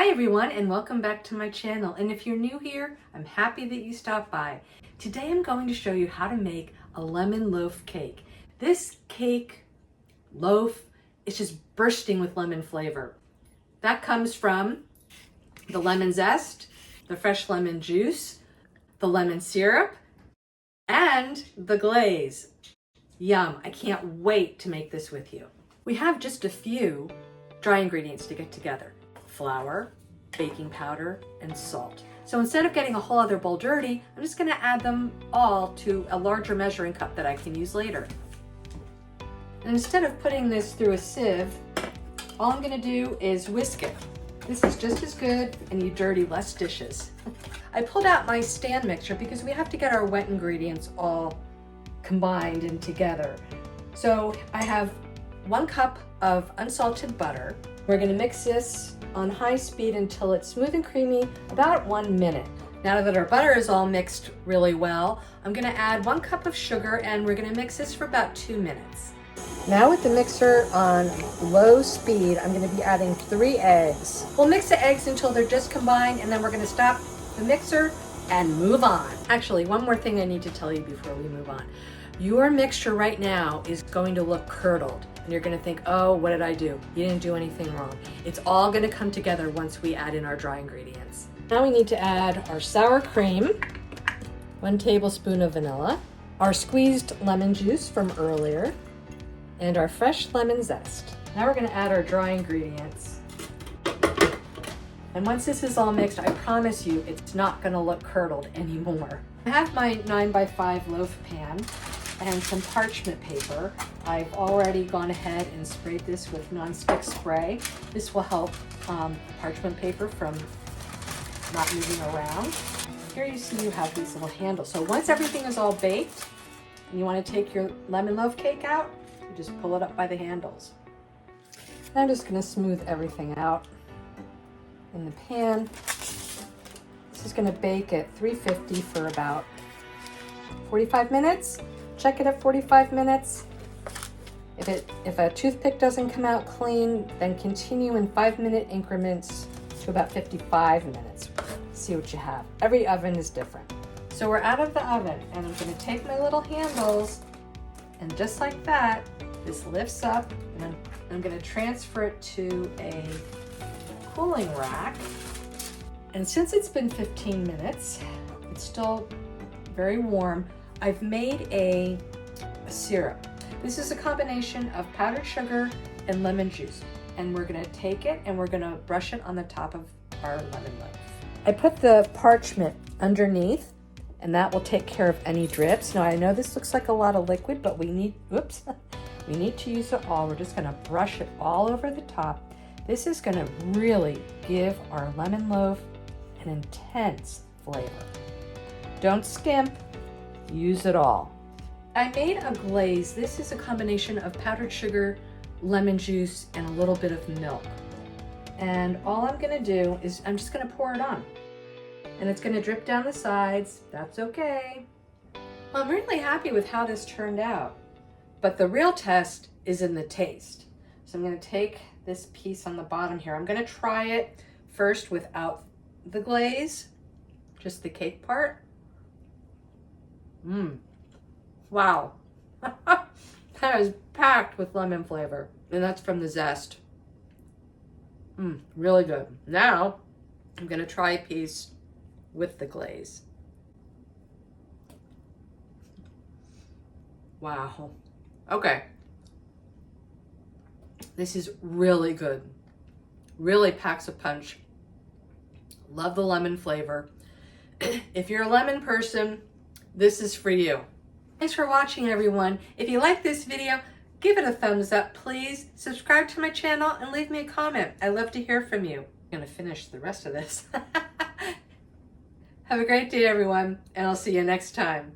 Hi everyone, and welcome back to my channel. And if you're new here, I'm happy that you stopped by. Today I'm going to show you how to make a lemon loaf cake. This cake loaf is just bursting with lemon flavor. That comes from the lemon zest, the fresh lemon juice, the lemon syrup, and the glaze. Yum, I can't wait to make this with you. We have just a few dry ingredients to get together: flour, baking powder, and salt. So instead of getting a whole other bowl dirty, I'm just gonna add them all to a larger measuring cup that I can use later. And instead of putting this through a sieve, all I'm gonna do is whisk it. This is just as good, and you dirty less dishes. I pulled out my stand mixer because we have to get our wet ingredients all combined and together. So I have 1 cup of unsalted butter. We're gonna mix this on high speed until it's smooth and creamy, about 1 minute. Now that our butter is all mixed really well, I'm gonna add 1 cup of sugar, and we're gonna mix this for about 2 minutes. Now with the mixer on low speed, I'm gonna be adding 3 eggs. We'll mix the eggs until they're just combined, and then we're gonna stop the mixer and move on. Actually, one more thing I need to tell you before we move on. Your mixture right now is going to look curdled, and you're gonna think, oh, what did I do? You didn't do anything wrong. It's all gonna come together once we add in our dry ingredients. Now we need to add our sour cream, 1 tablespoon of vanilla, our squeezed lemon juice from earlier, and our fresh lemon zest. Now we're gonna add our dry ingredients. And once this is all mixed, I promise you it's not gonna look curdled anymore. I have my 9x5 loaf pan and some parchment paper. I've already gone ahead and sprayed this with nonstick spray. This will help the parchment paper from not moving around. Here you see you have these little handles. So once everything is all baked and you want to take your lemon loaf cake out, you just pull it up by the handles. And I'm just gonna smooth everything out in the pan. This is gonna bake at 350 for about 45 minutes. Check it at 45 minutes. If a toothpick doesn't come out clean, then continue in 5-minute increments to about 55 minutes. See what you have. Every oven is different. So we're out of the oven, and I'm gonna take my little handles, and just like that, this lifts up, and I'm gonna transfer it to a cooling rack. And since it's been 15 minutes, it's still very warm, I've made a syrup. This is a combination of powdered sugar and lemon juice. And we're gonna take it and we're gonna brush it on the top of our lemon loaf. I put the parchment underneath, and that will take care of any drips. Now I know this looks like a lot of liquid, but we need to use it all. We're just gonna brush it all over the top. This is gonna really give our lemon loaf an intense flavor. Don't skimp, use it all. I made a glaze. This is a combination of powdered sugar, lemon juice, and a little bit of milk. And all I'm gonna do is I'm just gonna pour it on. And it's gonna drip down the sides. That's okay. Well, I'm really happy with how this turned out. But the real test is in the taste. So I'm gonna take this piece on the bottom here. I'm gonna try it first without the glaze, just the cake part. Wow. That is packed with lemon flavor. And that's from the zest. Really good. Now, I'm gonna try a piece with the glaze. Wow. Okay. This is really good. Really packs a punch. Love the lemon flavor. If you're a lemon person, this is for you. Thanks for watching, everyone. If you like this video, give it a thumbs up, please. Subscribe to my channel and leave me a comment. I love to hear from you. I'm gonna finish the rest of this. Have a great day, everyone, and I'll see you next time.